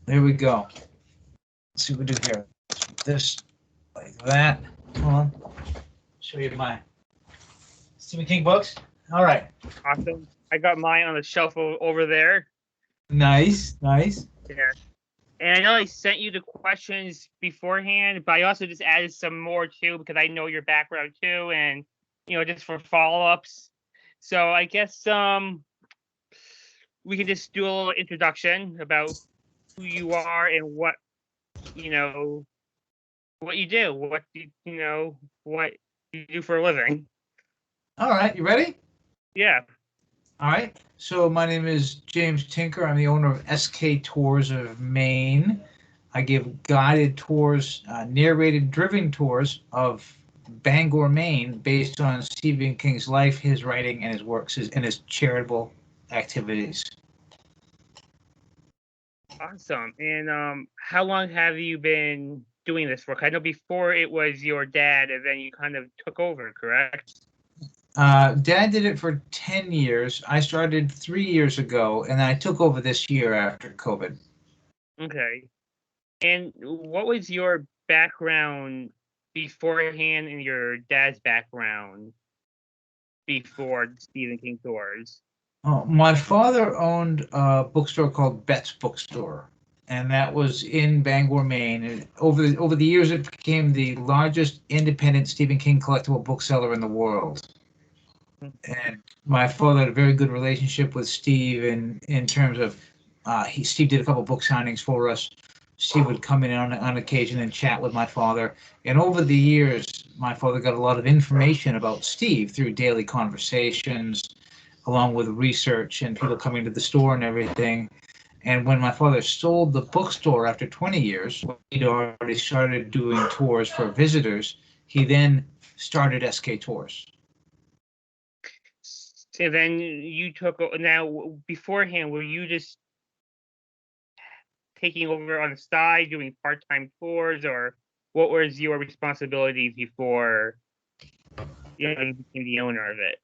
There we go. Let's see what we do here. This, like that. Hold on. Show you my Stephen King books. All right. Awesome. I got mine on the shelf over there. Nice, nice. Yeah. And I know I sent you the questions beforehand, but I also just added some more too because I know your background too, and just for follow-ups. So I guess we can just do a little introduction about who you are and what you know what you do, what what you do for a living. All right, you ready? Yeah. All right. So my name is James Tinker. I'm the owner of SK Tours of Maine. I give guided tours, narrated driven tours of Bangor, Maine, based on Stephen King's life, his writing, and his works, and his charitable activities. Awesome. And how long have you been doing this work? I know before it was your dad, and then you kind of took over, correct? Dad did it for 10 years. I started 3 years ago, and then I took over this year after COVID. Okay. And what was your background beforehand and your dad's background before Stephen King Tours? Oh, my father owned a bookstore called Bet's Bookstore, and that was in Bangor, Maine. And over the years, it became the largest independent Stephen King collectible bookseller in the world. And my father had a very good relationship with Steve in terms of Steve did a couple book signings for us. Steve would come in on occasion and chat with my father. And over the years, my father got a lot of information about Steve through daily conversations, along with research and people coming to the store and everything. And when my father sold the bookstore after 20 years, he'd already started doing tours for visitors. He then started SK Tours. So then you took now beforehand, were you just taking over on the side, doing part-time tours, or what was your responsibilities before you became the owner of it?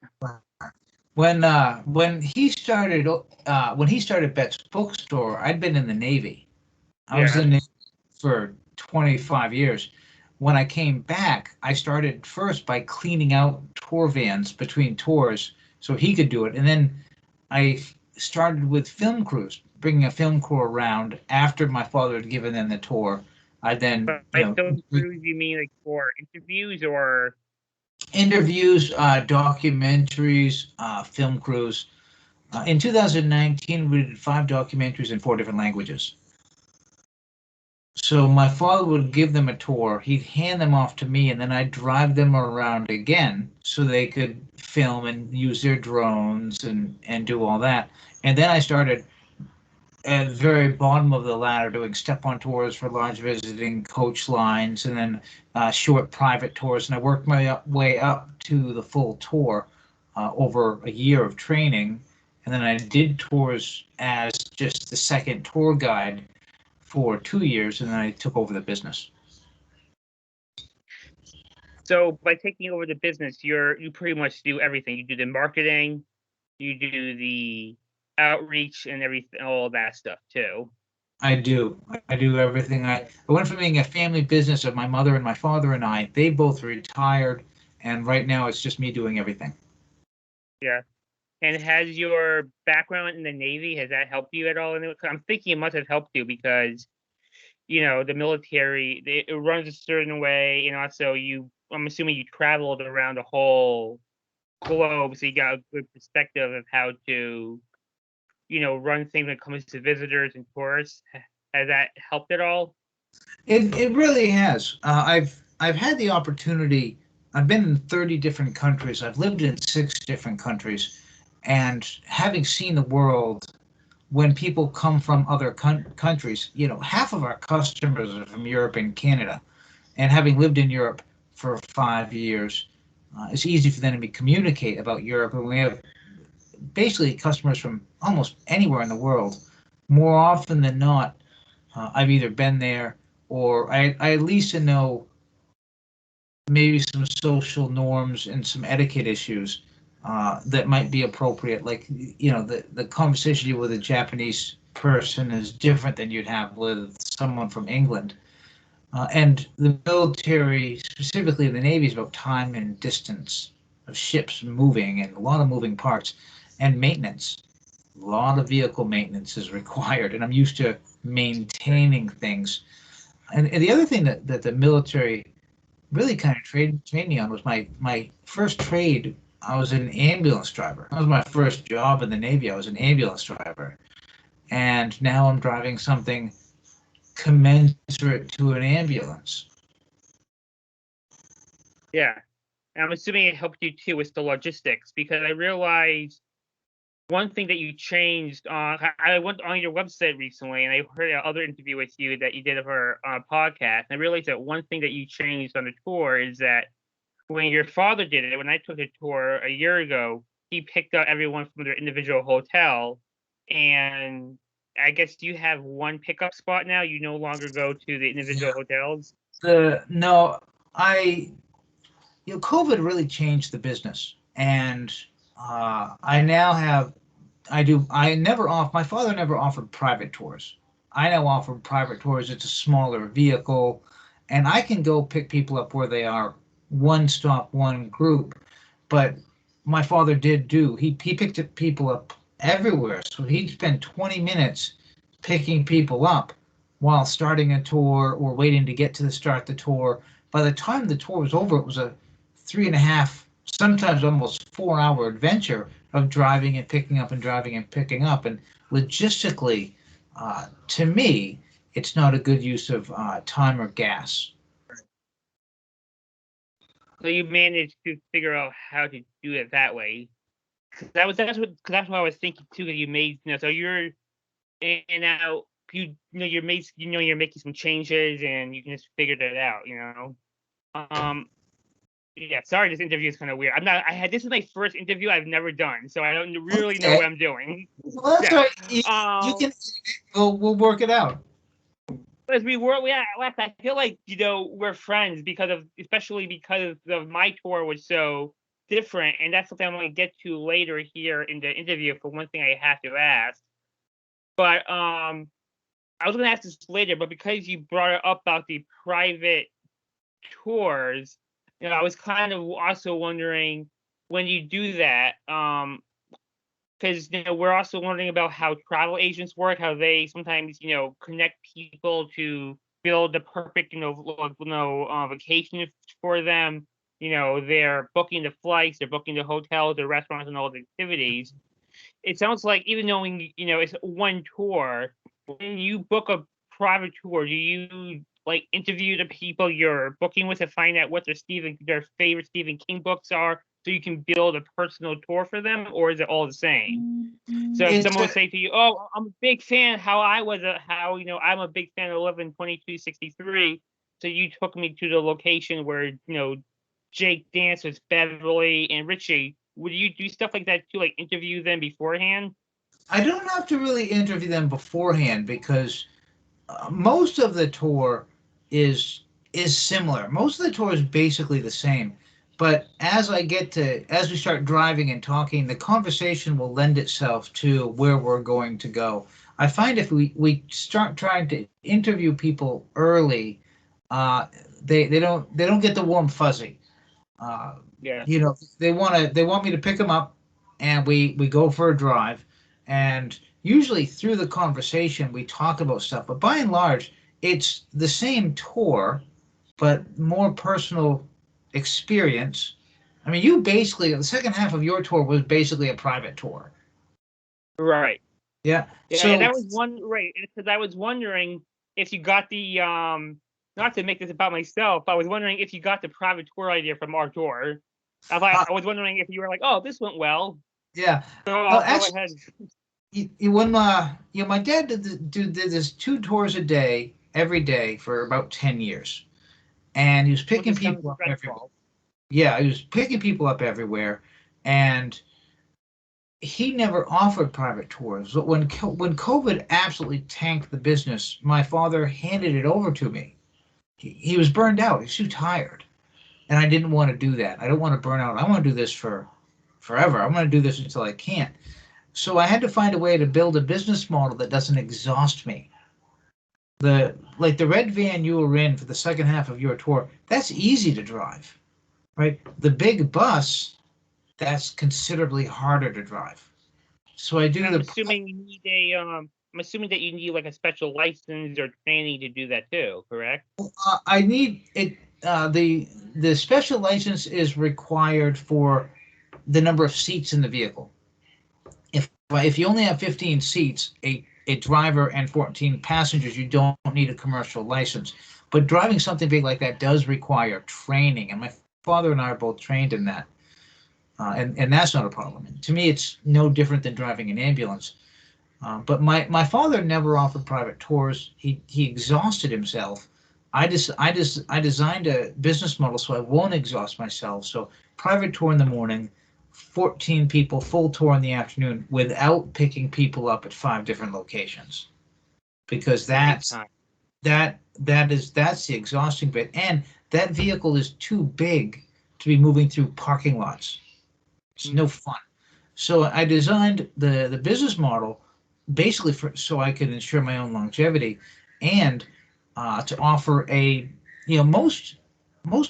When he started Bet's Bookstore, I'd been in the Navy. I was Yeah. in the Navy for 25 years. When I came back, I started first by cleaning out tour vans between tours so he could do it, and then I started with film crews, bringing a film crew around after my father had given them the tour. I then, But by film crews, you mean like for interviews or? interviews, documentaries, film crews. In 2019, we did 5 documentaries in 4 different languages. So my father would give them a tour, he'd hand them off to me, and then I'd drive them around again so they could film and use their drones and do all that. And then I started at the very bottom of the ladder doing step-on tours for large visiting coach lines, and then short private tours. And I worked my way up to the full tour over a year of training. And then I did tours as just the second tour guide for 2 years, and then I took over the business. So by taking over the business, you pretty much do everything. You do the marketing, you do the outreach, and everything, all that stuff too. I do. I do everything. I went from being a family business of my mother and my father and I. They both retired, and right now it's just me doing everything. Yeah. And has your background in the Navy, has that helped you at all? I'm thinking it must have helped you because, the military, it runs a certain way, and also I'm assuming you traveled around the whole globe, so you got a good perspective of how to, run things when it comes to visitors and tourists. Has that helped at all? It really has. I've had the opportunity. I've been in 30 different countries. I've lived in 6 different countries, and having seen the world, when people come from other countries, half of our customers are from Europe and Canada, and having lived in Europe for 5 years, it's easy for them to communicate about Europe, and we have basically customers from almost anywhere in the world. More often than not, I've either been there or I at least know maybe some social norms and some etiquette issues that might be appropriate. Like, the conversation with a Japanese person is different than you'd have with someone from England. And the military, specifically the Navy, is about time and distance of ships moving and a lot of moving parts and maintenance. A lot of vehicle maintenance is required, and I'm used to maintaining things. And the other thing that the military really kind of trained me on was my first trade. I was an ambulance driver. That was my first job in the Navy. I was an ambulance driver. And now I'm driving something commensurate to an ambulance. Yeah. And I'm assuming it helped you too with the logistics, because I realized one thing that you changed on. I went on your website recently, and I heard another interview with you that you did for a podcast. And I realized that one thing that you changed on the tour is that when your father did it, when I took the tour a year ago, he picked up everyone from their individual hotel. And I guess you have one pickup spot now. You no longer go to the individual hotels. No, COVID really changed the business, and I now have. I never off. My father never offered private tours. I now offer private tours. It's a smaller vehicle, and I can go pick people up where they are, one stop, one group. But my father did do. He picked up people up everywhere. So he'd spend 20 minutes picking people up while starting a tour or waiting to get to the start the tour. By the time the tour was over, it was a 3.5, sometimes almost 4 hour adventure of driving and picking up and driving and picking up. And logistically, to me, it's not a good use of time or gas. So you managed to figure out how to do it that way. That's what I was thinking too. That you made, so you're, and now you're making some changes, and you can just figure that out. Yeah, sorry, this interview is kind of weird. This is my first interview I've never done, so I don't really know what I'm doing. Well, that's right. You can. We'll work it out. As I feel like we're friends especially because of my tour was so different, and that's something I'm going to get to later here in the interview. For one thing, I have to ask, but I was going to ask this later, but because you brought it up about the private tours, I was kind of also wondering when you do that, because we're also wondering about how travel agents work, how they sometimes connect people to build the perfect vacation for them. They're booking the flights, they're booking the hotels, the restaurants, and all the activities. It sounds like even knowing it's one tour, when you book a private tour, do you interview the people you're booking with to find out what their favorite Stephen King books are, so you can build a personal tour for them, or is it all the same? So if someone would say to you, "Oh, I'm a big fan," I'm a big fan of 11/22/63, so you took me to the location where Jake danced with Beverly and Richie. Would you do stuff like that to interview them beforehand? I don't have to really interview them beforehand because most of the tour is similar. Most of the tour is basically the same. But as we start driving and talking, the conversation will lend itself to where we're going to go. I find if we start trying to interview people early, they don't get the warm fuzzy. Yeah. They want me to pick them up, and we go for a drive, and usually through the conversation we talk about stuff. But by and large, it's the same tour, but more personal experience. I mean, the second half of your tour was basically a private tour. Right. Yeah. Yeah, So and that was because I was wondering if you got the not to make this about myself, I was wondering if you got the private tour idea from our tour. I was wondering if you were like, "Oh, this went well." Yeah. So Well, go ahead. When my dad did this 2 tours a day every day for about 10 years, and he was picking people up everywhere. Yeah, he was picking people up everywhere, and he never offered private tours. But when COVID absolutely tanked the business, my father handed it over to me. He was burned out. He's too tired, and I didn't want to do that. I don't want to burn out. I want to do this for forever. I want to do this until I can't. So I had to find a way to build a business model that doesn't exhaust me. The red van you were in for the second half of your tour, that's easy to drive, right? The big bus, that's considerably harder to drive. So I do I'm the assuming you need a I'm assuming that you need like a special license or training to do that too, correct? I need it. The special license is required for the number of seats in the vehicle. If you only have 15 seats, a driver and 14 passengers, you don't need a commercial license. But driving something big like that does require training, and my father and I are both trained in that, and that's not a problem. And to me, it's no different than driving an ambulance. But my father never offered private tours. He exhausted himself. I designed a business model so I won't exhaust myself. So private tour in the morning, 14 people, full tour in the afternoon, without picking people up at 5 different locations, because Takes time. that's the exhausting bit, and that vehicle is too big to be moving through parking lots. It's no fun. So I designed the business model basically so I could ensure my own longevity, and to offer a, most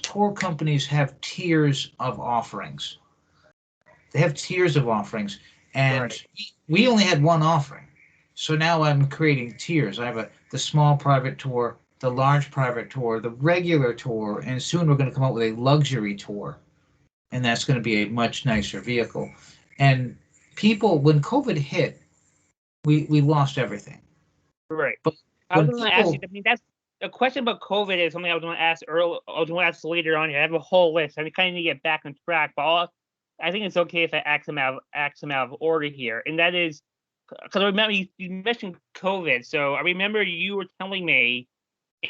tour companies have tiers of offerings. They have tiers of offerings, and Right. we only had one offering. So now I'm creating tiers. I have the small private tour, the large private tour, the regular tour, and soon we're going to come out with a luxury tour, and that's going to be a much nicer vehicle. And people, when COVID hit, we lost everything. Right. But I was when going to ask you. people, I mean, that's a question about COVID is something I was going to ask early. I was going to ask later on. I have a whole list. I kind of need to get back on track, but I think it's okay if I ask them out of order here. And that is because I remember you mentioned COVID. So I remember you were telling me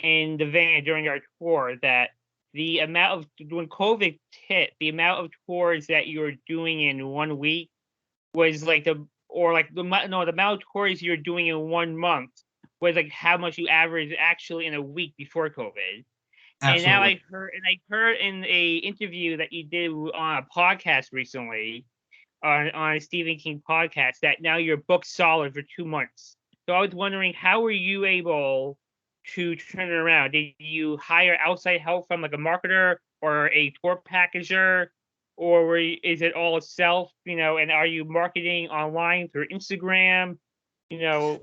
in the van during our tour that the amount of when COVID hit, the amount of tours that you were doing in 1 week was like the amount of tours you're doing in 1 month was like how much you averaged actually in a week before COVID. And now absolutely. I heard in a interview that you did on a podcast recently on a Stephen King podcast that now you're booked solid for 2 months. So I was wondering, how were you able to turn it around? Did you hire outside help from like a marketer or a tour packager, or is it all self? And are you marketing online through Instagram? You know,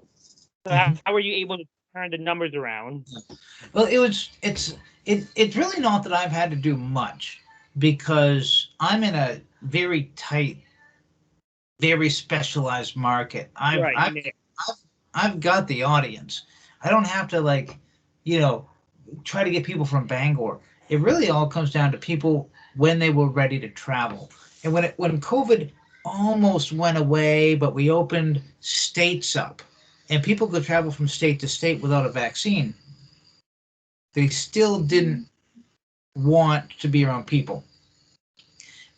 so Mhm. how were you able to turn the numbers around? Well, it's really not that I've had to do much, because I'm in a very tight, very specialized market. Right. Yeah. I've got the audience. I don't have to, like, you know, try to get people from Bangor. It really all comes down to people when they were ready to travel. And when COVID almost went away, but we opened states up and people could travel from state to state without a vaccine, they still didn't want to be around people.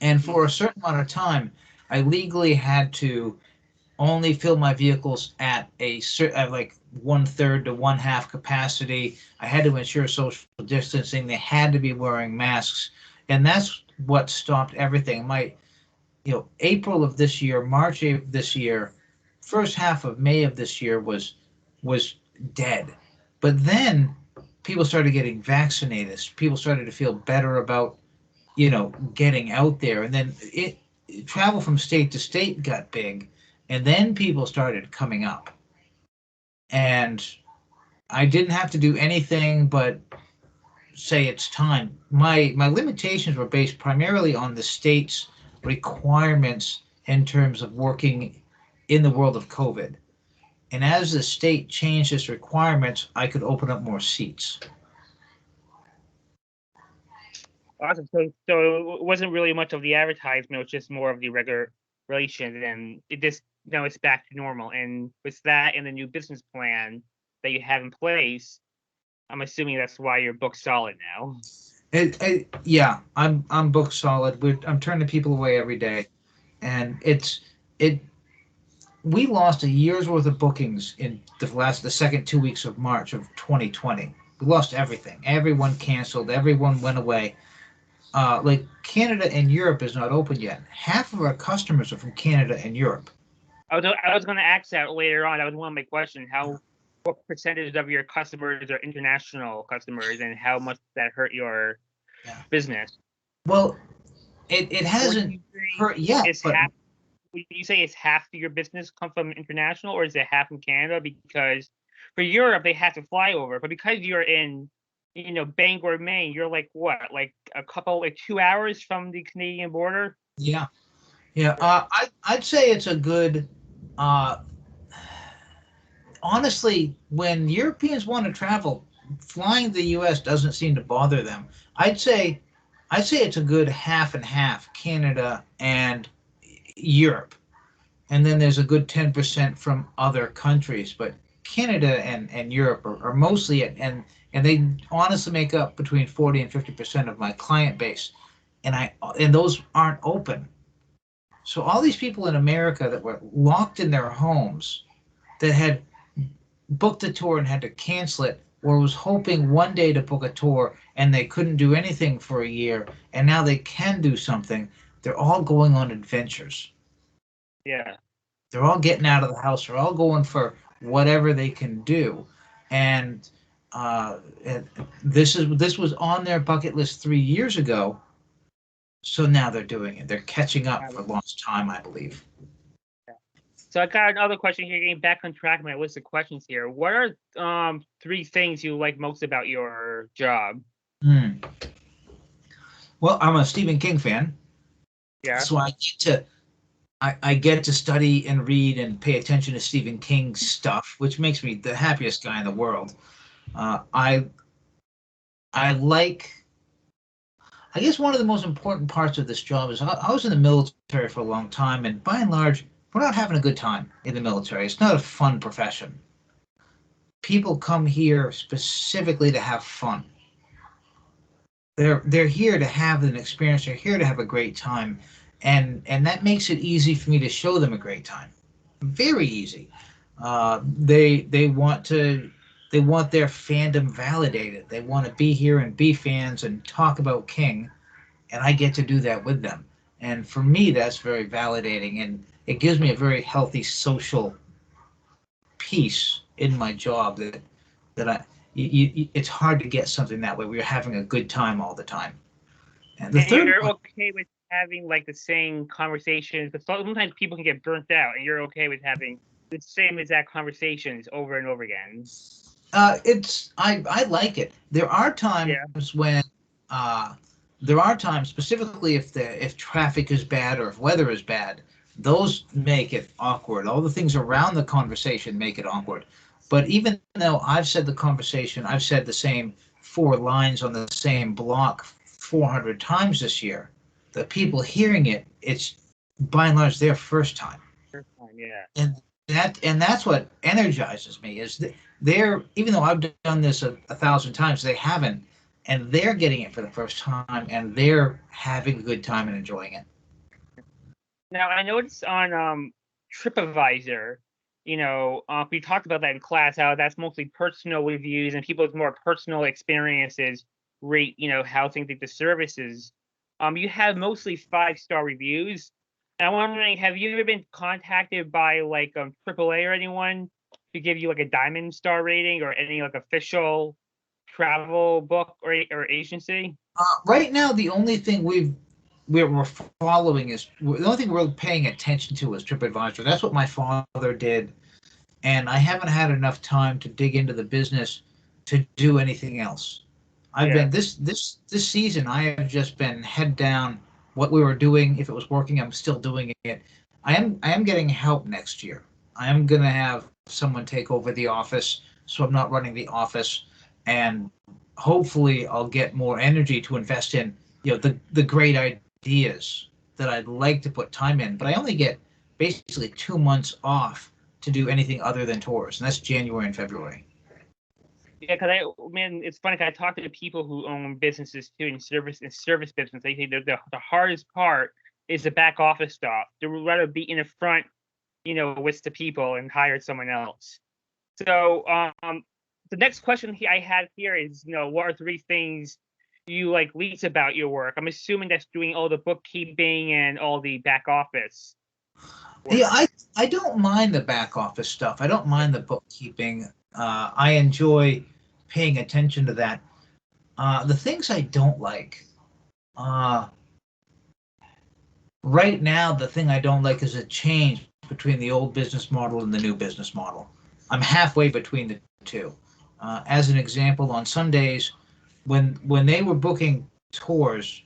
And for a certain amount of time, I legally had to only fill my vehicles at like 1/3 to 1/2 capacity. I had to ensure social distancing. They had to be wearing masks, and that's what stopped everything. April of this year, March of this year, first half of May of this year was dead. But then people started getting vaccinated. People started to feel better about getting out there, and then travel from state to state got big, and then people started coming up, and I didn't have to do anything but say it's time. My limitations were based primarily on the state's requirements in terms of working in the world of COVID, and as the state changed its requirements, I could open up more seats. Awesome. So it wasn't really much of the advertisement. It was just more of the regulation, and it just now it's back to normal. And with that and the new business plan that you have in place, I'm assuming that's why you're booked solid now. Yeah, I'm booked solid. I'm turning people away every day, and it we lost a year's worth of bookings in the second 2 weeks of March of 2020. We lost everything. Everyone canceled. Everyone went away. Like Canada and Europe is not open yet. Half of our customers are from Canada and Europe. I was going to ask that later on. That was one of my questions. What percentage of your customers are international customers, and how much does that hurt your business? Well, it Would hasn't you say hurt yet, it's but half? Would you say it's half of your business come from international, or is it half from Canada? Because for Europe they have to fly over, but because you're in, Bangor, Maine, you're like what, like 2 hours from the Canadian border? yeah, yeah. I'd say it's a good. Uh, Honestly, when Europeans want to travel, flying to the U.S. doesn't seem to bother them. I'd say, I'd say it's a good half and half, Canada and Europe, and then there's a good 10% from other countries. But Canada and Europe are mostly it, and they honestly make up between 40 and 50% of my client base, and those aren't open. So all these people in America that were locked in their homes that had booked a tour and had to cancel it, or was hoping one day to book a tour and they couldn't do anything for a year, and now they can do something. They're all going on adventures. Yeah. They're all getting out of the house. They're all going for whatever they can do, and uh, this was on their bucket list 3 years ago. So now they're doing it. They're catching up for lost time, I believe. So I got another question here, getting back on track of my list of questions here. What are 3 things you like most about your job? Well, I'm a Stephen King fan. Yeah. So I get to study and read and pay attention to Stephen King's stuff, which makes me the happiest guy in the world. I like. I guess one of the most important parts of this job is I was in the military for a long time, and by and large, we're not having a good time in the military. It's not a fun profession. People come here specifically to have fun. They're here to have an experience. They're here to have a great time, and that makes it easy for me to show them a great time. Very easy. They want their fandom validated. They want to be here and be fans and talk about King, and I get to do that with them. And for me, that's very validating, and it gives me a very healthy social peace in my job that it's hard to get something that way where you're having a good time all the time. And the And third you're one, okay with having like the same conversations, but sometimes people can get burnt out, and you're okay with having the same exact conversations over and over again. I like it. There are times when there are times, specifically if traffic is bad or if weather is bad, those make it awkward. All the things around the conversation make it awkward. But even though I've said I've said the same 4 lines on the same block 400 times this year, the people hearing it, it's by and large their first time. First time, yeah. And that's what energizes me is that they're, even though I've done this a 1,000 times, they haven't, and they're getting it for the first time, and they're having a good time and enjoying it. Now I noticed on TripAdvisor, we talked about that in class, how that's mostly personal reviews and people's more personal experiences rate, how things like the services. You have mostly 5-star reviews. And I'm wondering, have you ever been contacted by like AAA or anyone to give you like a diamond star rating, or any like official travel book or agency? Right now, the only thing we're following is the only thing we're paying attention to is TripAdvisor. That's what my father did, and I haven't had enough time to dig into the business to do anything else. I've been this season. I have just been head down. What we were doing, if it was working, I'm still doing it. I am getting help next year. I am gonna have someone take over the office, so I'm not running the office, and hopefully I'll get more energy to invest in the great ideas that I'd like to put time in. But I only get basically 2 months off to do anything other than tours, and that's January and February. Yeah, because it's funny. 'Cause I talk to people who own businesses too, in service business. They say the hardest part is the back office stuff. They would rather be in the front, with the people, and hire someone else. So, the next question I had here is, what are 3 things you like least about your work? I'm assuming that's doing all the bookkeeping and all the back office. Yeah, I don't mind the back office stuff. I don't mind the bookkeeping. I enjoy paying attention to that. The things I don't like, uh, right now, the thing I don't like is a change between the old business model and the new business model. I'm halfway between the two. As an example, on Sundays, when they were booking tours,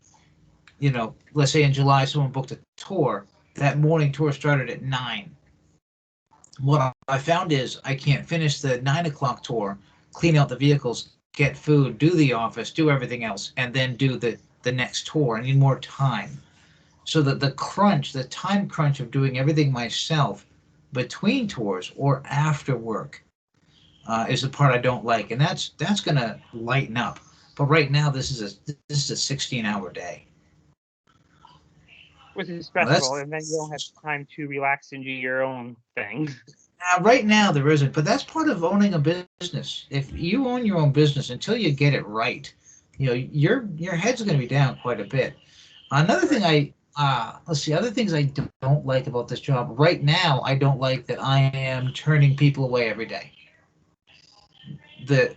let's say in July, someone booked a tour. That morning tour started at 9. What I found is I can't finish the 9 o'clock tour, clean out the vehicles, get food, do the office, do everything else, and then do the next tour. I need more time. So that the time crunch of doing everything myself between tours or after work is the part I don't like, and that's gonna lighten up. But right now, this is a 16-hour day. which is Well, stressful, and then you don't have time to relax and do your own thing. right now there isn't, but that's part of owning a business. If you own your own business, until you get it right, your head's going to be down quite a bit. Another thing let's see, other things I don't like about this job right now. I don't like that I am turning people away every day. The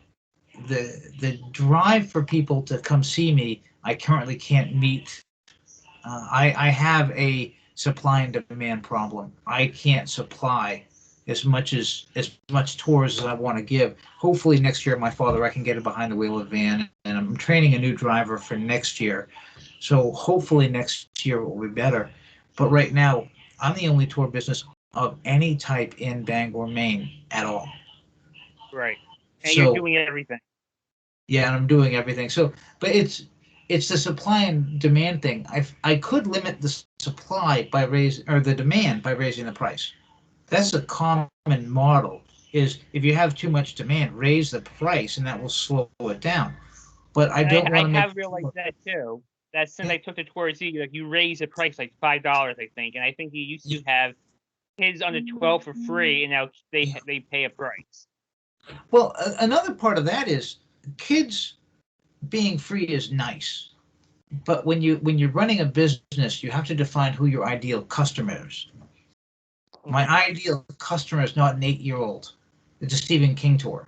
the drive for people to come see me, I currently can't meet. I have a supply and demand problem. I can't supply as much tours as I want to give. Hopefully next year, my father, I can get it behind the wheel of a van, and I'm training a new driver for next year. So hopefully next year will be better. But right now, I'm the only tour business of any type in Bangor, Maine at all. Right. And you're So doing everything. yeah, and I'm doing everything. So, but it's the supply and demand thing. I could limit the supply by raising, or the demand by raising the price. That's a common model. Is if you have too much demand, raise the price, and that will slow it down. But I And don't I want to make. have realized that too. That since I took the tour Z, like you raise the price like $5, I think, and I think you used to have kids under 12 for free, and now they pay a price. Well, another part of that is kids being free is nice, but when you're running a business, you have to define who your ideal customer is. My ideal customer is not an 8-year-old. It's a Stephen King tour.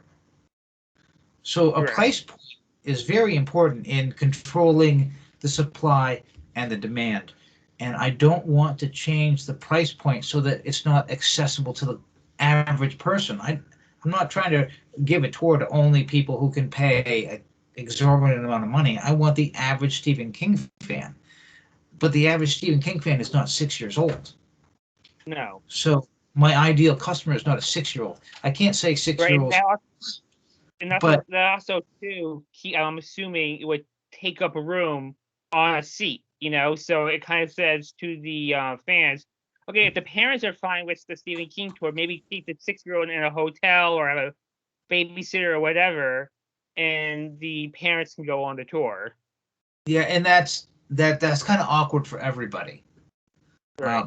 So a Right. price point is very important in controlling the supply and the demand. And I don't want to change the price point so that it's not accessible to the average person. I'm not trying to give a tour to only people who can pay an exorbitant amount of money. I want the average Stephen King fan. But the average Stephen King fan is not 6 years old. No. So my ideal customer is not a 6-year-old. I can't say six Right. year olds, And that's but that also too. I'm assuming it would take up a room on a seat. So it kind of says to the fans, okay, if the parents are fine with the Stephen King tour, maybe keep the 6-year-old in a hotel or have a babysitter or whatever, and the parents can go on the tour. yeah, and that's kind of awkward for everybody. Right.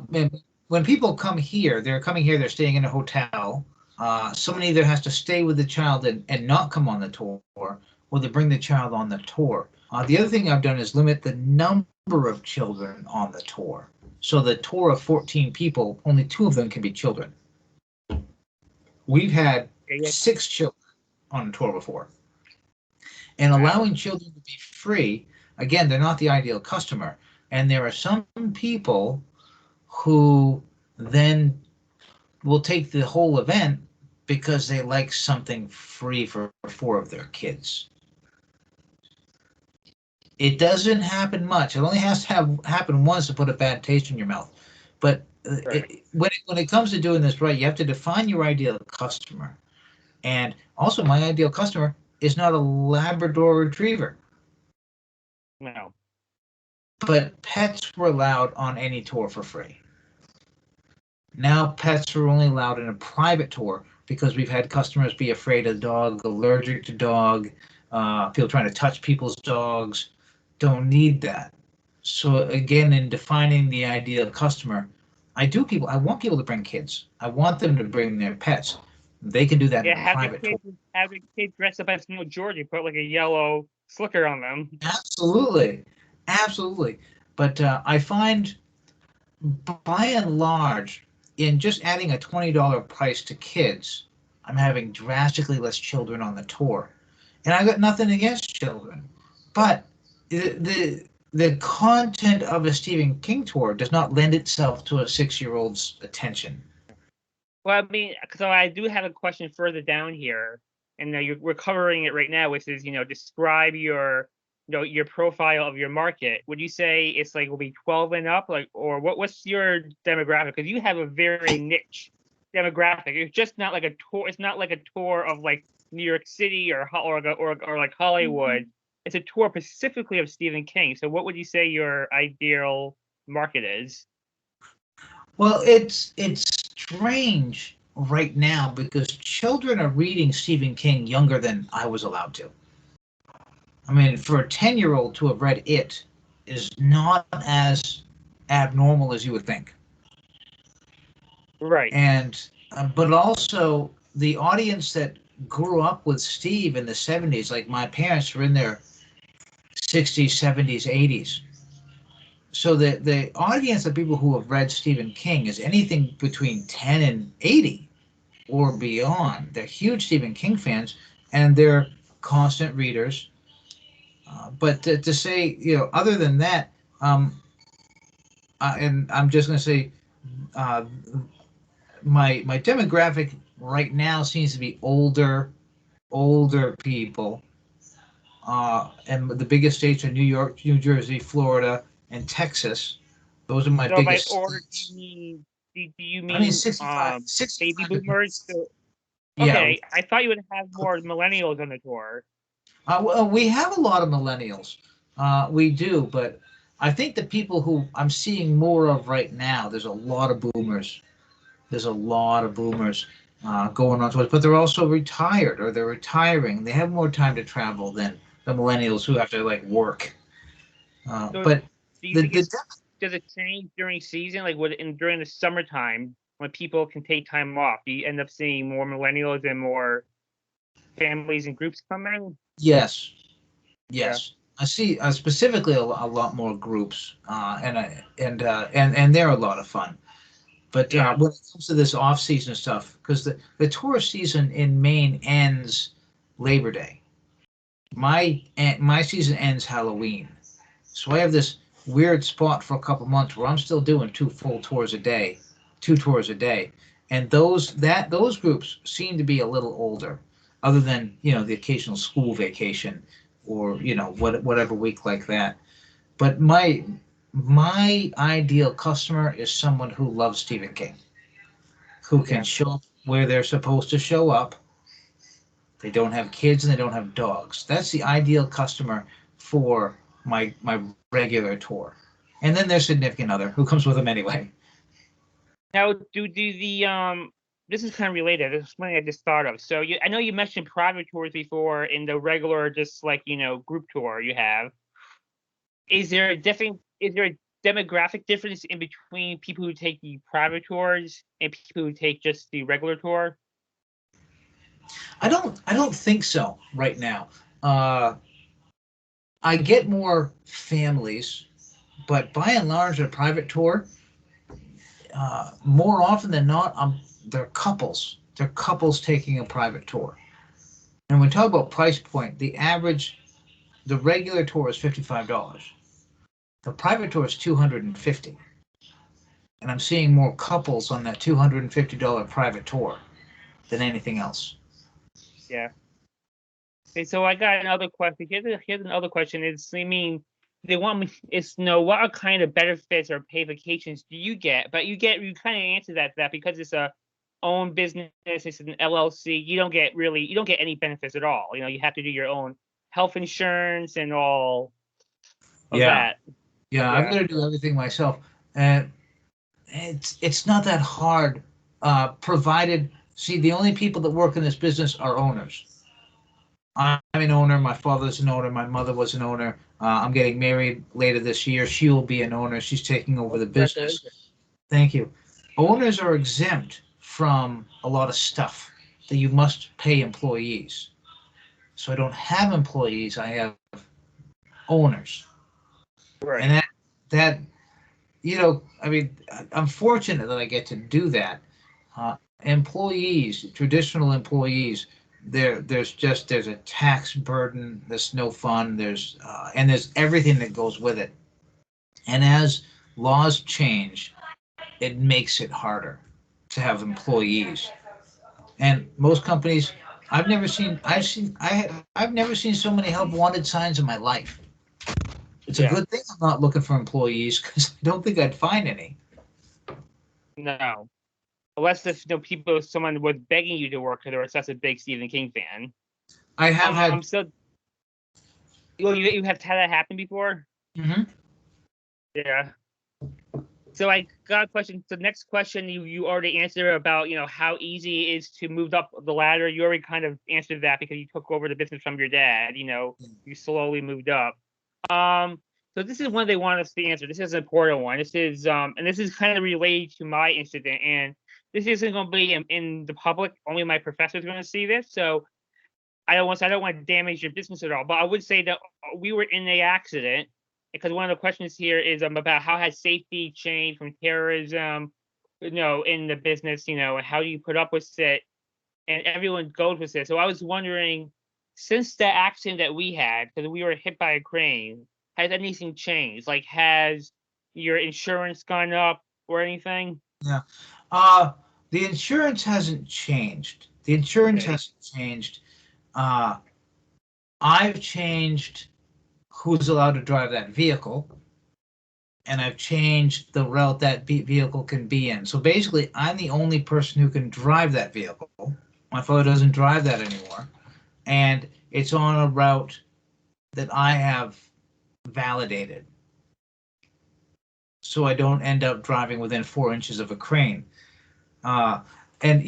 When people come here, they're coming here, they're staying in a hotel. Someone either has to stay with the child and not come on the tour, or they bring the child on the tour. The other thing I've done is limit the number of children on the tour. So the tour of 14 people, only 2 of them can be children. We've had 6 children on a tour before. And allowing children to be free, again, they're not the ideal customer. And there are some people who then will take the whole event because they like something free for 4 of their kids. It doesn't happen much. It only has to happen once to put a bad taste in your mouth. But when it comes to doing this right, you have to define your ideal customer. And also, my ideal customer is not a Labrador Retriever. No. But pets were allowed on any tour for free. Now pets are only allowed in a private tour because we've had customers be afraid of dog, allergic to dog, people trying to touch people's dogs. Don't need that. So again, in defining the ideal customer, I want people to bring kids. I want them to bring their pets. They can do that in a private tour. Have the kids dress up as George and put like a yellow slicker on them. Absolutely. But I find, by and large, in just adding a $20 price to kids, I'm having drastically less children on the tour. And I got nothing against children, but the content of a Stephen King tour does not lend itself to a 6-year-old's attention. Well, I mean, so I do have a question further down here, and we're covering it right now, which is, describe your, your profile of your market. Would you say it's like will be 12 and up, like, or what's your demographic? Because you have a very niche demographic. It's just not like a tour. It's not like a tour of like New York City or like Hollywood. It's a tour specifically of Stephen King. So what would you say your ideal market is? Well, it's strange right now because children are reading Stephen King younger than I was allowed to. I mean, for a 10-year-old to have read it is not as abnormal as you would think. Right. And but also the audience that grew up with Steve in the 70s, like my parents were in their 60s, 70s, 80s. So the audience of people who have read Stephen King is anything between 10 and 80 or beyond. They're huge Stephen King fans, and they're constant readers. But to say, other than that, and I'm just going to say, my demographic right now seems to be older people, and the biggest states are New York, New Jersey, Florida, and Texas. Those are my So biggest. by order, do you mean I mean, 65 baby boomers? So, yeah. okay, I thought you would have more millennials on the tour. Well, we have a lot of millennials. We do, but I think the people who I'm seeing more of right now, there's a lot of boomers. There's a lot of boomers going on tours, but they're also retired or they're retiring. They have more time to travel than the millennials who have to like work. So But do you think does it change during season? Like during the summertime when people can take time off, do you end up seeing more millennials and more families and groups come in? Yes. Yeah. I see specifically a lot more groups, and they're a lot of fun. But when it comes to this off-season stuff, because the tourist season in Maine ends Labor Day. My season ends Halloween, so I have this weird spot for a couple months where I'm still doing 2 tours a day, and those groups seem to be a little older, other than the occasional school vacation or whatever week like that. But my ideal customer is someone who loves Stephen King, who can show up where they're supposed to show up. They don't have kids and they don't have dogs. That's the ideal customer for my regular tour. And then their significant other who comes with them anyway. Now, do this is kind of related. This is something I just thought of. So I know you mentioned private tours before in the regular, just like group tour you have. Is there a demographic difference in between people who take the private tours and people who take just the regular tour? I don't think so right now. I get more families, but by and large, a private tour, more often than not, they're couples. They're couples taking a private tour. And when we talk about price point, the regular tour is $55. The private tour is $250. And I'm seeing more couples on that $250 private tour than anything else. Yeah. Okay, so I got another question. Here's another question. They want me is know what kind of benefits or paid vacations do you get? But you kind of answered that because it's a own business, it's an LLC. You don't get any benefits at all. You have to do your own health insurance and all of that. Yeah, I'm going to do everything myself, and it's not that hard. Provided, see, the only people that work in this business are owners. I'm an owner. My father's an owner. My mother was an owner. I'm getting married later this year. She will be an owner. She's taking over the business. Thank you. Owners are exempt from a lot of stuff that you must pay employees. So I don't have employees. I have owners. Right. And that I mean, I'm fortunate that I get to do that. Employees, traditional employees, there's a tax burden. There's no fun. And there's everything that goes with it. And as laws change, it makes it harder to have employees. And most companies, I've never seen so many help wanted signs in my life. It's a Yeah. good thing I'm not looking for employees because I don't think I'd find any. No. Unless if someone was begging you to work because they were such a big Stephen King fan. I have had. So you have had that happen before? Mhm. Yeah. So I got a question. So next question you already answered about, how easy it is to move up the ladder. You already kind of answered that because you took over the business from your dad, you slowly moved up. So this is one they want us to answer. This is an important one. This is and this is kind of related to my incident, and this isn't going to be in the public. Only my professor is going to see this. So I don't want to damage your business at all, but I would say that we were in an accident because one of the questions here is about how has safety changed from terrorism, in the business, and how do you put up with it, and everyone goes with it. So I was wondering, since the accident that we had, because we were hit by a crane, has anything changed? Like, has your insurance gone up or anything? Yeah. The insurance hasn't changed. The insurance Okay. hasn't changed. Uh, I've changed who's allowed to drive that vehicle, and I've changed the route that vehicle can be in. So basically, I'm the only person who can drive that vehicle. My father doesn't drive that anymore, and it's on a route that I have validated. So I don't end up driving within 4 inches of a crane. Uh, and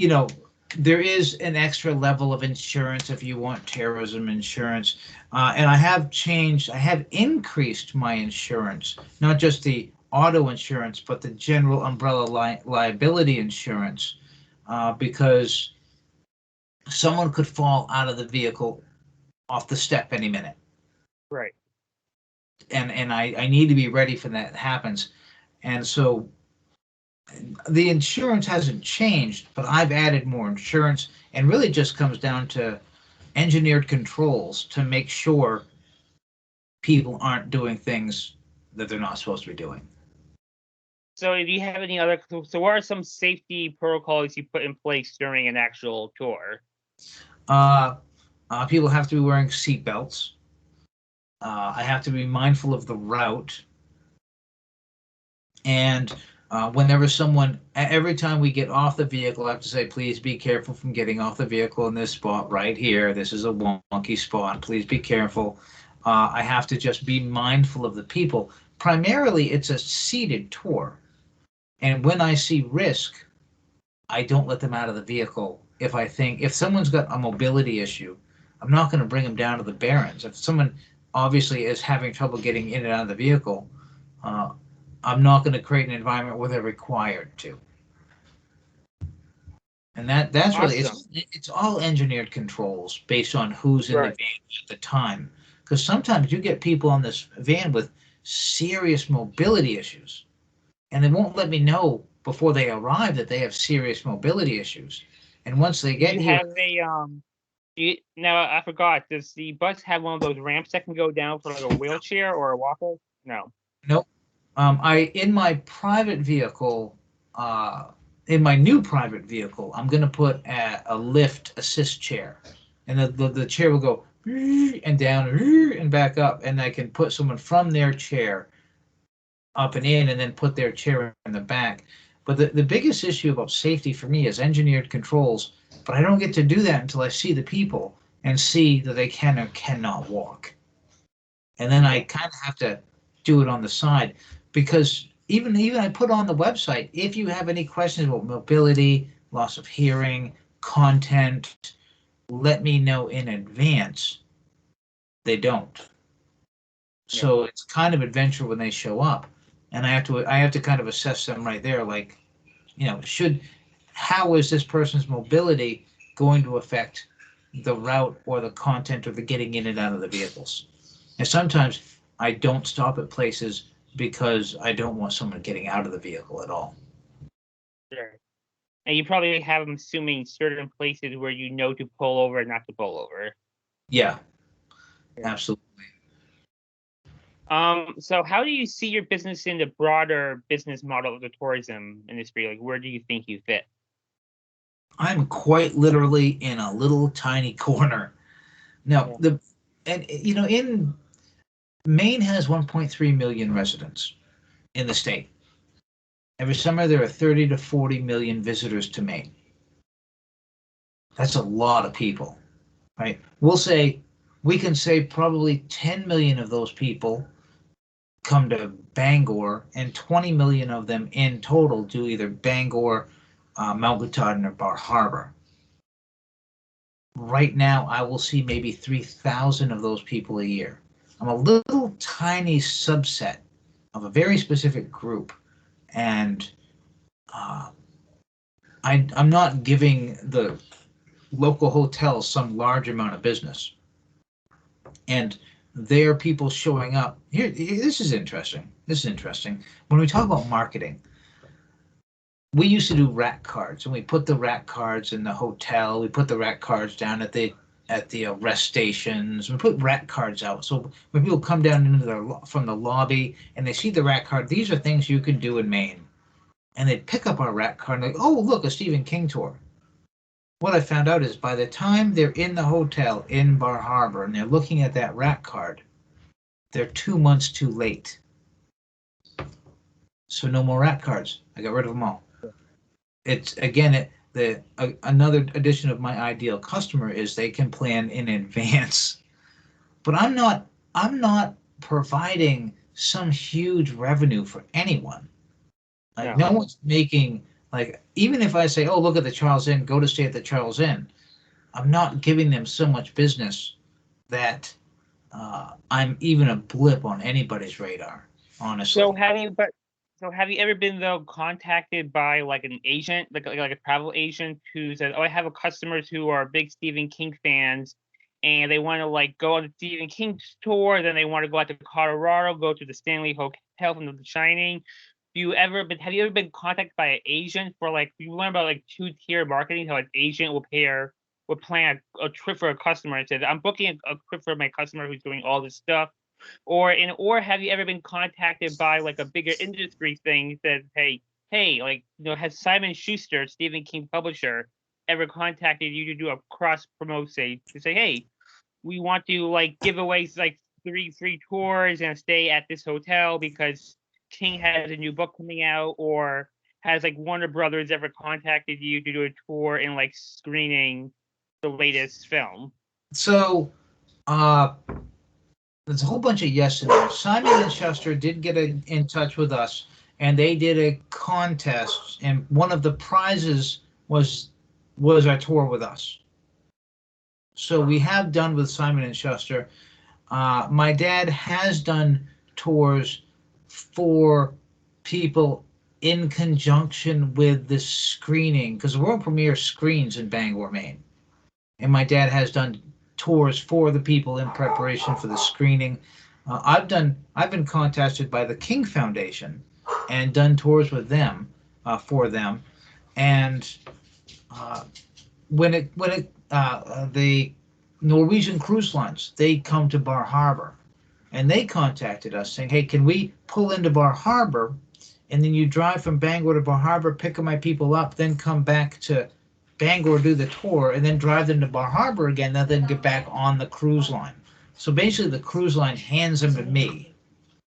there is an extra level of insurance if you want terrorism insurance. And I have increased my insurance, not just the auto insurance, but the general umbrella liability insurance, because someone could fall out of the vehicle off the step any minute. Right. And I need to be ready for that happens. And so the insurance hasn't changed, but I've added more insurance, and really just comes down to engineered controls to make sure people aren't doing things that they're not supposed to be doing. So do you have any other, so what are some safety protocols you put in place during an actual tour? People have to be wearing seat belts. I have to be mindful of the route. And every time we get off the vehicle, I have to say, please be careful from getting off the vehicle in this spot right here. This is a wonky spot. Please be careful. I have to just be mindful of the people. Primarily, it's a seated tour. And when I see risk, I don't let them out of the vehicle. If someone's got a mobility issue, I'm not going to bring them down to the Barrens. If someone obviously is having trouble getting in and out of the vehicle, I'm not going to create an environment where they're required to. And that's really Awesome. it's all engineered controls based on who's in the Right. van at the time. Because sometimes you get people on this van with serious mobility issues, and they won't let me know before they arrive that they have serious mobility issues. And once they Do get you here, have now I forgot, does the bus have one of those ramps that can go down for like a wheelchair or a walker? No. nope. In my private vehicle, in my new private vehicle, I'm going to put a lift assist chair, and the chair will go and down and back up, and I can put someone from their chair up and in, and then put their chair in the back. But the biggest issue about safety for me is engineered controls, but I don't get to do that until I see the people and see that they can or cannot walk. And then I kind of have to do it on the side, because even I put on the website, if you have any questions about mobility, loss of hearing, content, let me know in advance. They don't. So it's kind of adventure when they show up, and I have to kind of assess them right there, like, how is this person's mobility going to affect the route or the content or the getting in and out of the vehicles. And sometimes I don't stop at places because I don't want someone getting out of the vehicle at all. Sure. And you probably have, I'm assuming, certain places where you know to pull over and not to pull over. Yeah, Yeah. absolutely. So how do you see your business in the broader business model of the tourism industry? Like, where do you think you fit? I'm quite literally in a little tiny corner. Now, in Maine has 1.3 million residents in the state. Every summer, there are 30 to 40 million visitors to Maine. That's a lot of people, right? We can say probably 10 million of those people come to Bangor, and 20 million of them in total do either Bangor, Mount Katahdin, or Bar Harbor. Right now, I will see maybe 3,000 of those people a year. I'm a little tiny subset of a very specific group, and I'm not giving the local hotels some large amount of business. And there are people showing up. Here, this is interesting. When we talk about marketing, we used to do rack cards, and we put the rack cards in the hotel. We put the rack cards down at the rest stations. We put rack cards out. So when people come down from the lobby and they see the rack card, these are things you can do in Maine. And they'd pick up our rack card and like, oh, look, a Stephen King tour. What I found out is by the time they're in the hotel in Bar Harbor and they're looking at that rack card, they're 2 months too late. So no more rack cards. I got rid of them all. It's again another addition of my ideal customer is they can plan in advance. But I'm not providing some huge revenue for anyone. Like no one's making, like, even if I say, oh, look at the Charles Inn, go to stay at the Charles Inn, I'm not giving them so much business that I'm even a blip on anybody's radar, honestly. So have you ever been though contacted by like an agent, like a travel agent who says, "Oh, I have customers who are big Stephen King fans, and they want to like go on the Stephen King tour, then they want to go out to Colorado, go to the Stanley Hotel from The Shining." Have you ever been contacted by an agent for like, you learn about like 2-tier marketing, how an agent will plan a trip for a customer and says, "I'm booking a trip for my customer who's doing all this stuff." Or have you ever been contacted by like a bigger industry thing that says, hey, like, has Simon Schuster, Stephen King publisher, ever contacted you to do a cross promote, to say, hey, we want to like give away like 3 free tours and stay at this hotel because King has a new book coming out? Or has like Warner Brothers ever contacted you to do a tour and like screening the latest film? So, there's a whole bunch of yes in there. Simon & Schuster did get in touch with us, and they did a contest, and one of the prizes was our tour with us. So we have done with Simon & Schuster. My dad has done tours for people in conjunction with the screening, because the world premiere screens in Bangor, Maine. And my dad has done tours for the people in preparation for the screening. I've been contacted by the King Foundation and done tours with them for them. And when the Norwegian cruise lines, they come to Bar Harbor, and they contacted us saying, hey, can we pull into Bar Harbor, and then you drive from Bangor to Bar Harbor, pick my people up, then come back to Bangor, do the tour, and then drive them to Bar Harbor again, then get back on the cruise line. So basically the cruise line hands them to me,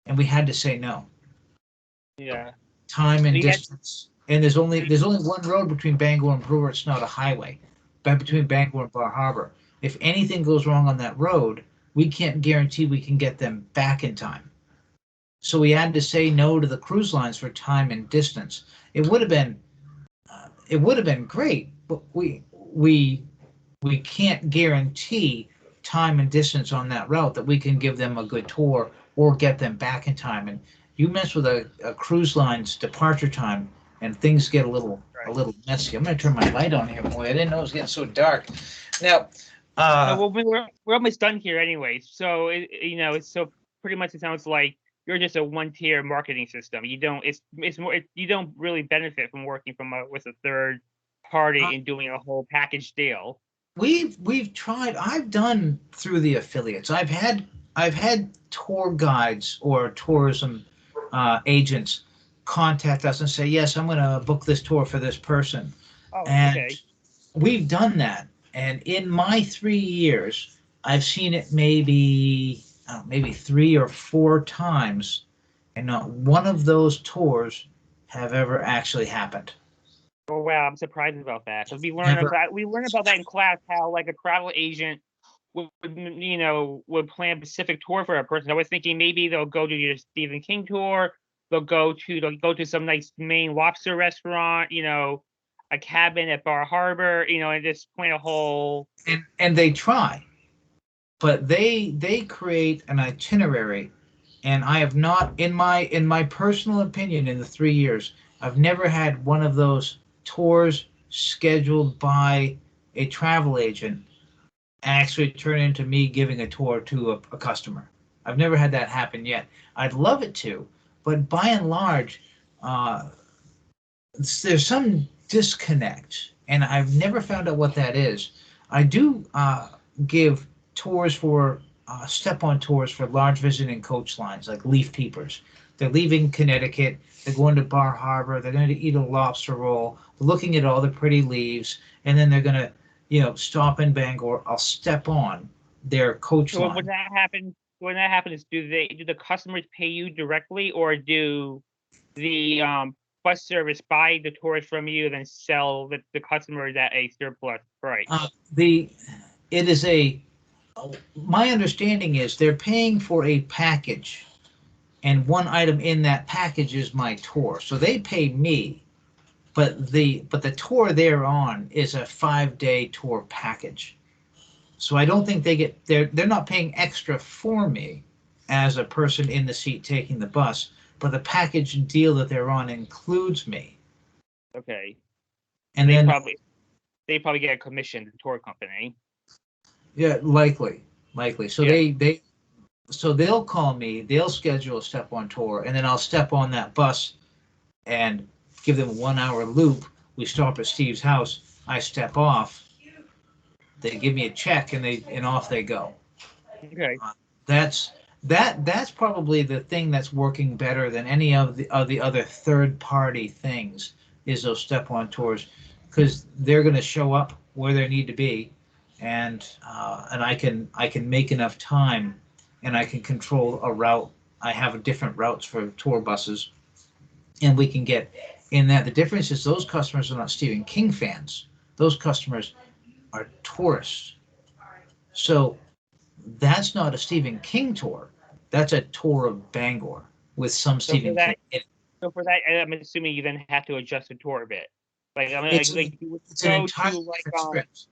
and we had to say no. Yeah. Time and distance. And there's only one road between Bangor and Brewer. It's not a highway, but between Bangor and Bar Harbor. If anything goes wrong on that road, we can't guarantee we can get them back in time. So we had to say no to the cruise lines for time and distance. It would have been great, but we can't guarantee time and distance on that route that we can give them a good tour or get them back in time. And you mess with a cruise line's departure time, and things get a little messy. I'm going to turn my light on here, boy. I didn't know it was getting so dark. Now, well, we're almost done here anyway. So it's so pretty much it sounds like you're just a one-tier marketing system. You don't. It's more. You don't really benefit from working with a third party and doing a whole package deal. We've tried. I've done through the affiliates. I've had tour guides or tourism agents contact us and say, yes, I'm going to book this tour for this person. Oh, And okay. we've done that. And in my 3 years, I've seen it maybe 3 or 4 times, and not one of those tours have ever actually happened. Oh wow, I'm surprised about that because Never. we learn about that in class how like a travel agent would plan a specific tour for a person. I was thinking maybe they'll go to your Stephen King tour, they'll go to some nice Maine lobster restaurant, a cabin at Bar Harbor, and just plan a whole. And they try, but they create an itinerary, and I have not, in my personal opinion, in the 3 years, I've never had one of those tours scheduled by a travel agent actually turn into me giving a tour to a customer. I've never had that happen yet. I'd love it to, but by and large, uh, there's some disconnect, and I've never found out what that is. I do give tours for step-on tours for large visiting coach lines like Leaf Peepers. They're leaving Connecticut. They're going to Bar Harbor. They're going to eat a lobster roll. They're looking at all the pretty leaves, and then they're going to, stop in Bangor. I'll step on their coach So line. when that happens, do the customers pay you directly, or do the bus service buy the tours from you and then sell the customers at a surplus price? It is my understanding is they're paying for a package, and one item in that package is my tour. So they pay me, but the tour they're on is a 5-day tour package. So I don't think they're not paying extra for me as a person in the seat taking the bus, but the package deal that they're on includes me. Okay. And they then probably get a commission, the tour company. yeah, likely. So Yeah. they'll call me, they'll schedule a step on tour, and then I'll step on that bus and give them a 1 hour loop. We stop at Steve's house, I step off, they give me a check, and off they go. Okay. That's probably the thing that's working better than any of the other third party things, is those step on tours, because they're going to show up where they need to be, and I can make enough time, and I can control a route. I have different routes for tour buses, and we can get in that. The difference is those customers are not Stephen King fans. Those customers are tourists. So that's not a Stephen King tour. That's a tour of Bangor with some So for Stephen King. that, I'm assuming you then have to adjust the tour a bit. Like I mean, It's like you would it's an go entirely to different script.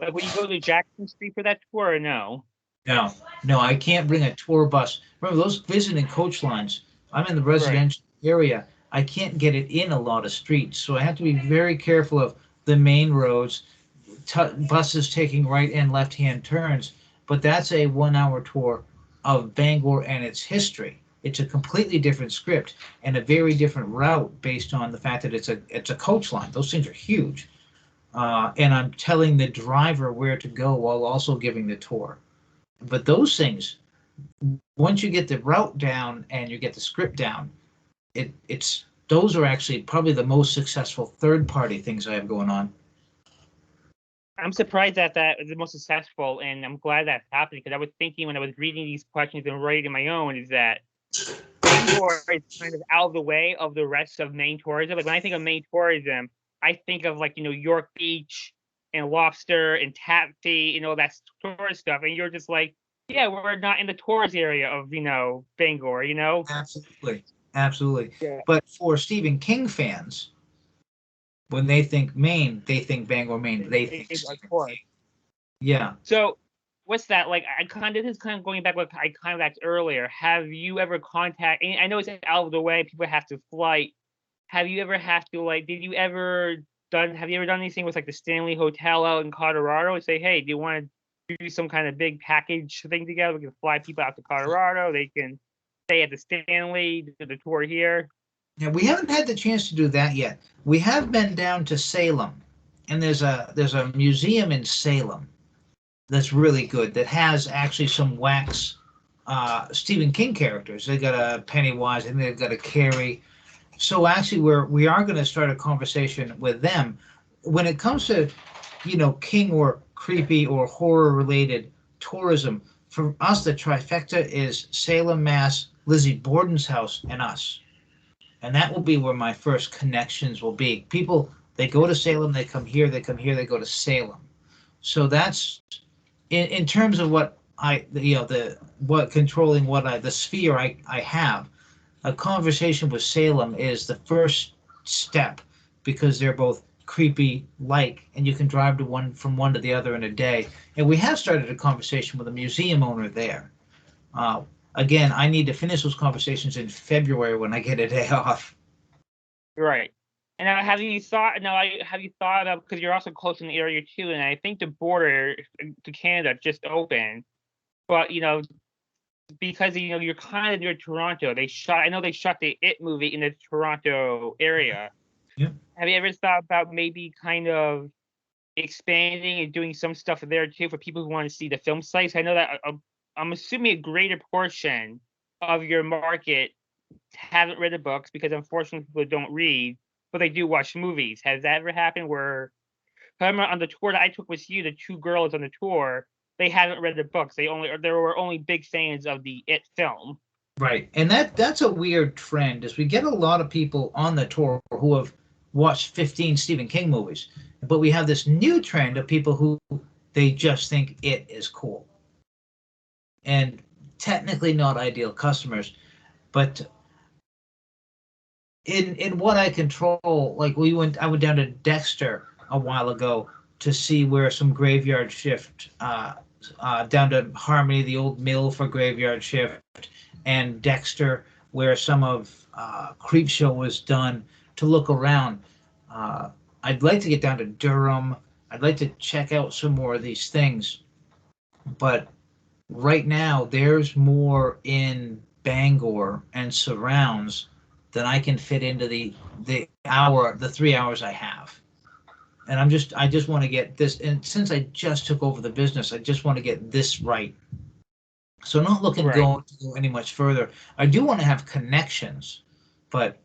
like when you go to Jackson Street for that tour, or no? No, I can't bring a tour bus. Remember those visiting coach lines? I'm in the Right. residential area. I can't get it in a lot of streets, so I have to be very careful of the main roads, buses taking right and left hand turns. But that's a 1 hour tour of Bangor and its history. It's a completely different script and a very different route based on the fact that it's a coach line. Those things are huge, and I'm telling the driver where to go while also giving the tour. But those things, once you get the route down and you get the script down, it's those are actually probably the most successful third party things I have going on. I'm surprised that is the most successful, and I'm glad that's happening because I was thinking when I was reading these questions and writing my own is that Bangor is kind of out of the way of the rest of Maine tourism. Like when I think of Maine tourism, I think of like York Beach and lobster and taxi, that's tourist stuff, and you're just like, yeah, we're not in the tourist area of Bangor, Absolutely. Yeah. But for Stephen King fans, when they think Maine, they think Bangor, Maine. They think Of Stephen course. King. Yeah. So what's that like? This is kind of going back what I kind of asked earlier. Have you ever I know it's out of the way, people have to flight. Have you ever have to have you ever done anything with like the Stanley Hotel out in Colorado and say, hey, do you want to do some kind of big package thing together? We can fly people out to Colorado. They can stay at the Stanley, do the tour here? Yeah, we haven't had the chance to do that yet. We have been down to Salem, and there's a museum in Salem that's really good that has actually some wax Stephen King characters. They got a Pennywise and they've got a Carrie. So actually, we are going to start a conversation with them when it comes to, King or creepy or horror related tourism. For us, the trifecta is Salem, Mass, Lizzie Borden's house, and us. And that will be where my first connections will be. People, they go to Salem, they come here, they come here, they go to Salem. So that's in terms of what controlling the sphere I have. A conversation with Salem is the first step because they're both creepy and you can drive from one to the other in a day. And we have started a conversation with a museum owner there. Again, I need to finish those conversations in February when I get a day off. Right. And now, have you thought of, because you're also close in the area too, and I think the border to Canada just opened, but because you're kind of near Toronto, I know they shot the It movie in the Toronto area. Yeah. Have you ever thought about maybe kind of expanding and doing some stuff there too for people who want to see the film sites? I know that I'm assuming a greater portion of your market haven't read the books because unfortunately people don't read, but they do watch movies. Has that ever happened where, I remember on the tour that I took with you, the two girls on the tour, they haven't read the books. They were only big fans of the It film. Right. And that's a weird trend is we get a lot of people on the tour who have watched 15 Stephen King movies, but we have this new trend of people who they just think It is cool. And technically not ideal customers, but in what I control, like I went down to Dexter a while ago to see where some Graveyard Shift, down to Harmony, the old mill for Graveyard Shift, and Dexter, where some of Creepshow was done, to look around. I'd like to get down to Durham. I'd like to check out some more of these things, but right now there's more in Bangor and surrounds than I can fit into the 3 hours I have. And I just want to get this, and since I just took over the business, I just want to get this right. So not looking to go any much further. I do want to have connections, but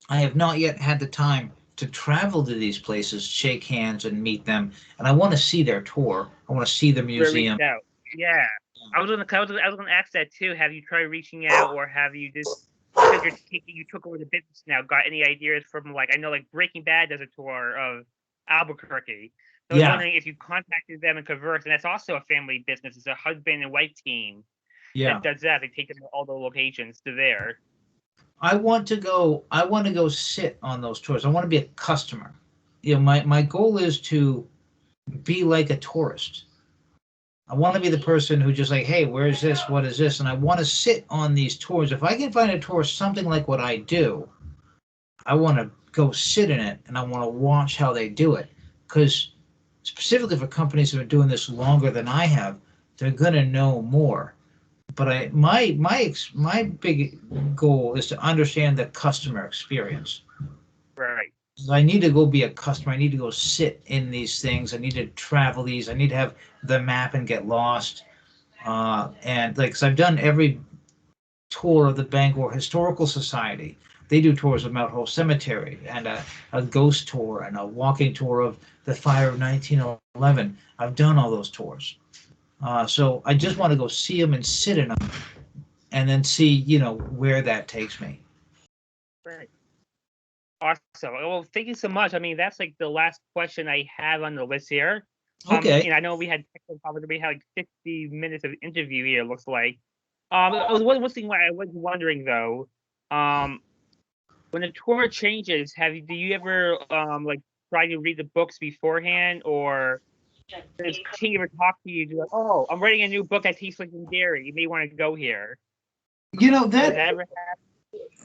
I have not yet had the time to travel to these places, shake hands, and meet them. And I want to see their tour. I want to see the museum. Yeah, I was gonna ask that too. Have you tried reaching out, or have you just, because you took over the business now, got any ideas from, like, I know like Breaking Bad does a tour of Albuquerque. So I was wondering if you contacted them and conversed, and that's also a family business. It's a husband and wife team that does that. They take them to all the locations to there. I want to go sit on those tours. I want to be a customer. My goal is to be like a tourist. I want to be the person who just like, hey, where is this? What is this? And I want to sit on these tours. If I can find a tour something like what I do, I want to go sit in it and I want to watch how they do it. Because specifically for companies that are doing this longer than I have, they're going to know more. But my big goal is to understand the customer experience. Right. I need to go be a customer. I need to go sit in these things. I need to travel these. I need to have the map and get lost. And like, cause I've done every tour of the Bangor Historical Society. They do tours of Mount Hope Cemetery and a ghost tour and a walking tour of the fire of 1911. I've done all those tours. So I just want to go see them and sit in them and then see, where that takes me. Right. Awesome. Well, thank you so much. I mean, that's like the last question I have on the list here. Okay. And I know we had like 50 minutes of interview here, looks like. One thing why I was wondering though, when the tour changes, do you ever like try to read the books beforehand, or does King ever talk to you? Like, oh, I'm writing a new book that takes place in Derry. You may want to go here.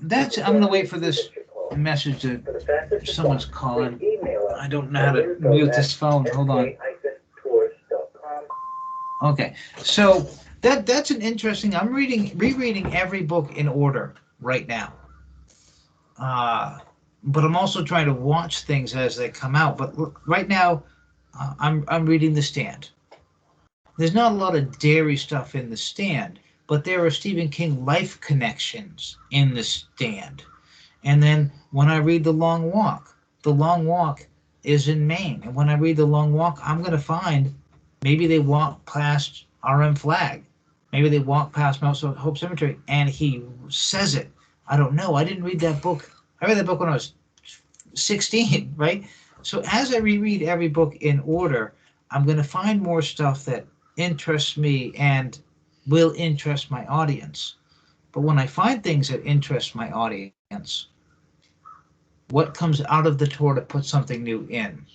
That's I'm gonna wait for this message to someone's calling. I don't know how to mute this phone. Hold on. Okay, so That's an interesting. I'm rereading every book in order right now. But I'm also trying to watch things as they come out. But right now, I'm reading The Stand. There's not a lot of Derry stuff in The Stand, but there are Stephen King life connections in The Stand. And then when I read The Long Walk is in Maine. And when I read The Long Walk, I'm going to find maybe they walk past RM Flag. Maybe they walk past Mount Hope Cemetery, and he says it. I don't know. I didn't read that book. I read that book when I was 16, right? So as I reread every book in order, I'm going to find more stuff that interests me and will interest my audience. But when I find things that interest my audience, what comes out of the tour to put something new in?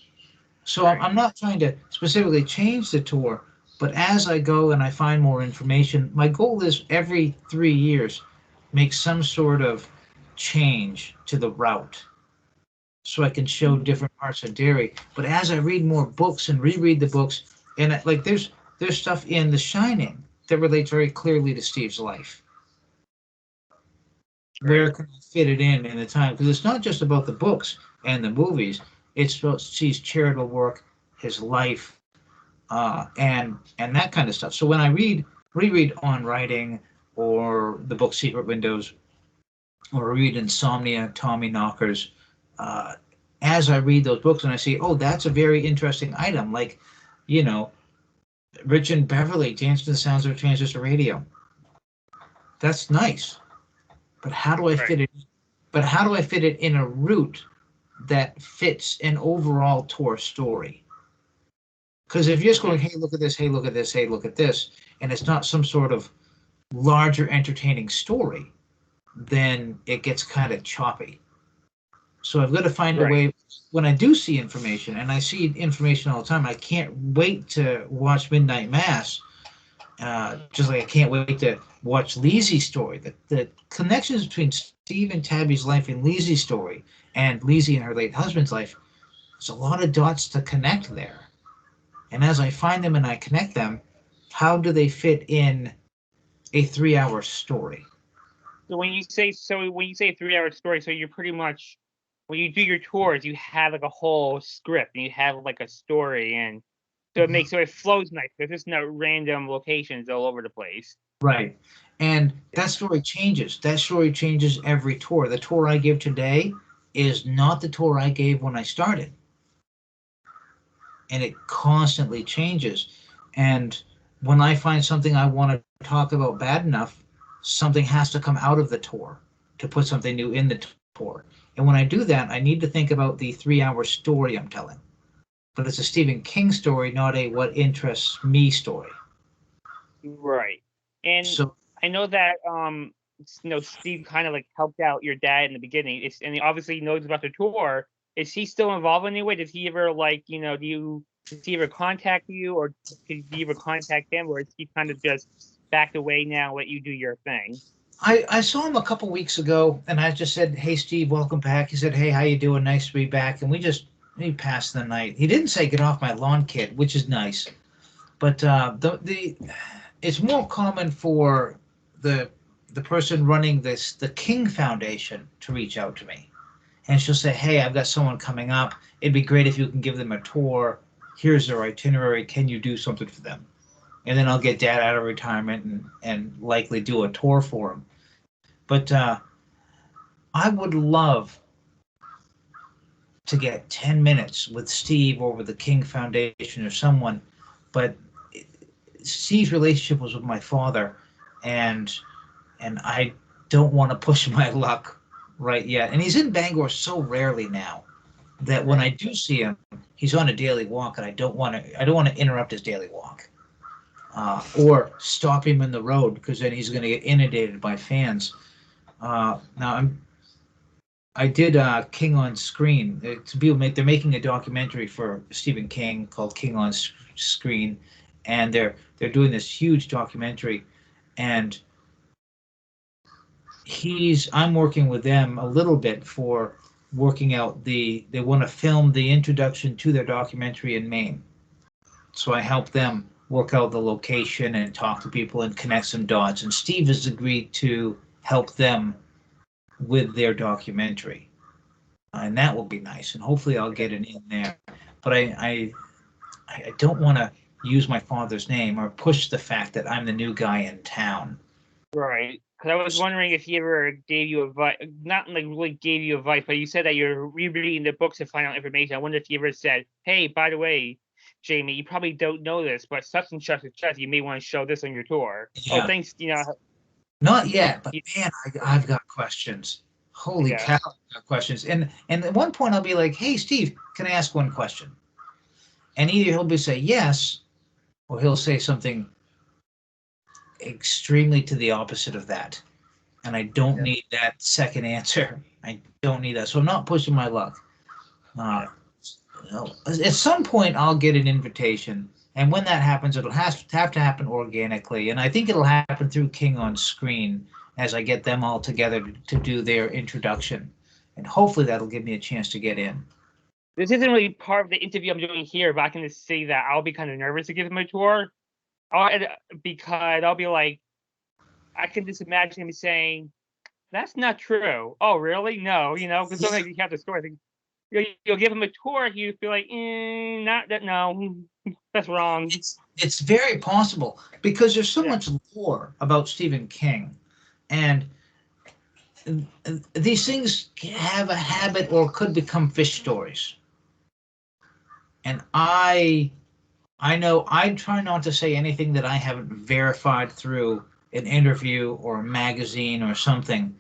So I'm not trying to specifically change the tour, but as I go and I find more information, my goal is every 3 years, make some sort of change to the route so I can show different parts of Derry. But as I read more books and reread the books, and like there's stuff in The Shining that relates very clearly to Steve's life. Where can I fit it in the time? Because it's not just about the books and the movies. It's about Steve's charitable work, his life, and that kind of stuff. So when I reread On Writing or the book Secret Windows, or read Insomnia, Tommy Knockers, as I read those books and I see, oh, that's a very interesting item, like, you know, Rich and Beverly, Dance to the Sounds of Transistor Radio. That's nice, but how do I fit it? But how do I fit it in a route that fits an overall tour story? Because if you're just going, hey, look at this, hey, look at this, hey, look at this, and it's not some sort of larger entertaining story, then it gets kind of choppy. So I've got to find a way, when I do see information, and I see information all the time, I can't wait to watch Midnight Mass, just like I can't wait to watch Leesy's story. The connections between Steve and Tabby's life in Leesy's story and Leesy and her late husband's life, there's a lot of dots to connect there. And as I find them and I connect them, how do they fit in a 3-hour story? So when you say 3-hour story, so you're pretty much, when you do your tours, you have like a whole script and you have like a story, and so it flows nice. There's just not random locations all over the place. Right. And that story changes. That story changes every tour. The tour I give today is not the tour I gave when I started. And it constantly changes. And when I find something I want to talk about bad enough, something has to come out of the tour to put something new in the tour. And when I do that, I need to think about the 3-hour story I'm telling. But it's a Stephen King story, not a what interests me story. Right. And so I know that Steve kind of like helped out your dad in the beginning. And he obviously knows about the tour. Is he still involved in any way? Does he ever does he ever contact you, or did you ever contact him, or is he kind of just backed away now, let you do your thing? I saw him a couple weeks ago, and I just said, "Hey, Steve, welcome back." He said, "Hey, how you doing? Nice to be back." And we passed the night. He didn't say "Get off my lawn, kid," which is nice, but it's more common for the person running the King Foundation to reach out to me, and she'll say, "Hey, I've got someone coming up. It'd be great if you can give them a tour. Here's their itinerary. Can you do something for them?" And then I'll get Dad out of retirement and likely do a tour for him. But I would love to get 10 minutes with Steve or with the King Foundation or someone, but Steve's relationship was with my father, and I don't want to push my luck right yet. And he's in Bangor so rarely now that when I do see him, he's on a daily walk, and I don't want to interrupt his daily walk. Or stop him in the road, because then he's going to get inundated by fans. Now I did King on Screen. They're making a documentary for Stephen King called King on Screen, and they're doing this huge documentary, and I'm working with them a little bit for working out they want to film the introduction to their documentary in Maine. So I help them work out the location and talk to people and connect some dots. And Steve has agreed to help them with their documentary. And that will be nice. And hopefully I'll get it in there. But I don't want to use my father's name or push the fact that I'm the new guy in town. Right. Because I was wondering if he ever gave you advice, not like really gave you advice, but you said that you're rereading the books to find out information. I wonder if he ever said, hey, by the way, Jamie, you probably don't know this, but such and such, you may want to show this on your tour. Yeah. Oh, thanks. Not yet, but man, I've got questions. Holy Yeah. cow, I've got questions. And at one point I'll be like, hey, Steve, can I ask one question? And either he'll say yes, or he'll say something extremely to the opposite of that. And I don't need that second answer. I don't need that. So I'm not pushing my luck. At some point, I'll get an invitation. And when that happens, it'll have to happen organically. And I think it'll happen through King on Screen as I get them all together to do their introduction. And hopefully that'll give me a chance to get in. This isn't really part of the interview I'm doing here, but I can just say that I'll be kind of nervous to give him a tour. Because I'll be like, I can just imagine him saying, that's not true. Oh, really? No, because sometimes you have the story. You'll give him a tour, he'll be like, not that, no, that's wrong. It's very possible because there's so much lore about Stephen King, and these things have a habit or could become fish stories. And I know I try not to say anything that I haven't verified through an interview or a magazine or something.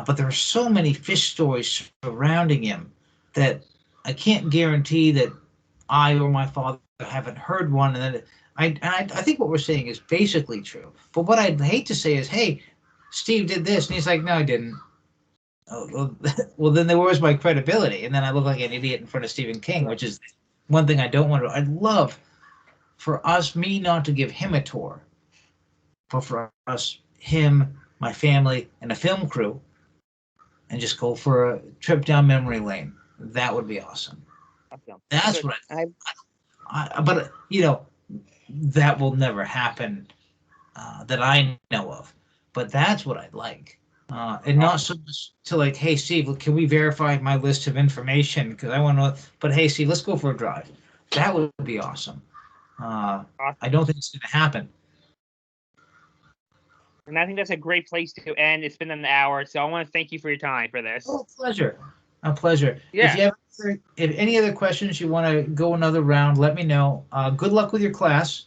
But there are so many fish stories surrounding him that I can't guarantee that I or my father haven't heard one. And that I think what we're saying is basically true. But what I'd hate to say is, hey, Steve did this. And he's like, no, I didn't. Oh, well, then where's my credibility? And then I look like an idiot in front of Stephen King, which is one thing I don't want to. I'd love for me not to give him a tour, but for us, him, my family, and a film crew, and just go for a trip down memory lane. That would be awesome. That's what but that will never happen that I know of. But that's what I'd like. And not so much to like, hey, Steve, can we verify my list of information? Because I want to, but hey, Steve, let's go for a drive. That would be awesome. I don't think it's going to happen. And I think that's a great place to end. It's been an hour, so I want to thank you for your time for this. Oh, pleasure. A pleasure. Yeah. If any other questions you want to go another round, let me know. Good luck with your class.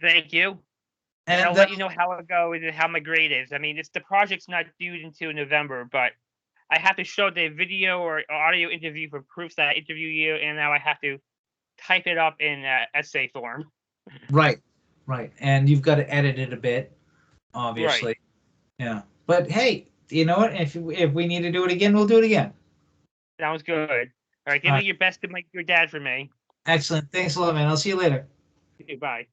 Thank you. And I'll let you know how it goes and how my grade is. I mean, the project's not due until November, but I have to show the video or audio interview for proof that I interview you, and now I have to type it up in essay form. Right. And you've got to edit it a bit, obviously. Right. Yeah. But hey, you know what? If we need to do it again, we'll do it again. Sounds good. All right. Give me your best to make your dad for me. Excellent. Thanks a lot, man. I'll see you later. Bye.